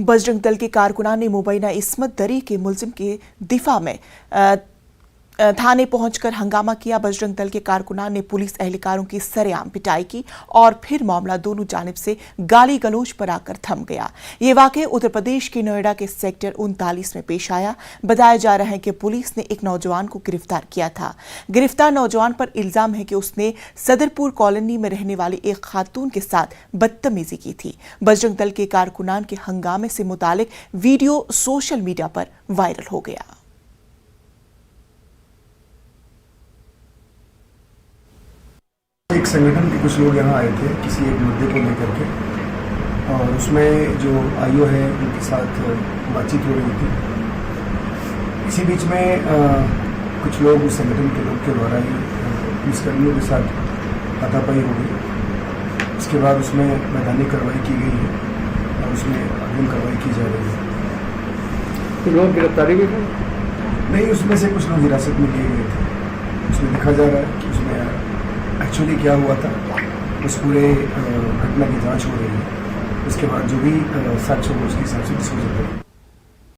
बजरंग दल के कारकुनान ने मुबैना इस्मत दरी के मुलजिम के दिफा में थाने पहुंचकर हंगामा किया। बजरंग दल के कारकुनान ने पुलिस एहलकारों की सरेआम पिटाई की और फिर मामला दोनों जानिब से गाली गलौज पर आकर थम गया। ये वाकया उत्तर प्रदेश के नोएडा के सेक्टर 39 में पेश आया। बताया जा रहा है कि पुलिस ने एक नौजवान को गिरफ्तार किया था। गिरफ्तार नौजवान पर इल्जाम है कि उसने सदरपुर कॉलोनी में रहने वाली एक खातून के साथ बदतमीजी की थी। बजरंग दल के कारकुनान के हंगामे से मुतालिक वीडियो सोशल मीडिया पर वायरल हो गया। एक संगठन के कुछ लोग यहाँ आए थे किसी एक मुद्दे को लेकर के, और उसमें जो आईओ है उनके साथ बातचीत हो रही थी। इसी बीच में कुछ लोग उस संगठन के लोग के द्वारा ही पुलिसकर्मियों के साथ हाथापाई हो गई। इसके बाद उसमें मैदानी कार्रवाई की गई है और उसमें अग्रिम कार्रवाई की जा रही है। कुछ लोग गिरफ्तारी भी थे? नहीं, उसमें से कुछ लोग हिरासत में लिए गए थे। उसमें देखा जा रहा है कि उसमें एक्चुअली क्या हुआ था, उस पूरे घटना की जांच हो रही है। उसके बाद जो भी फैक्ट्स होगा उसके हिसाब से डिस्क्लोज करेंगे।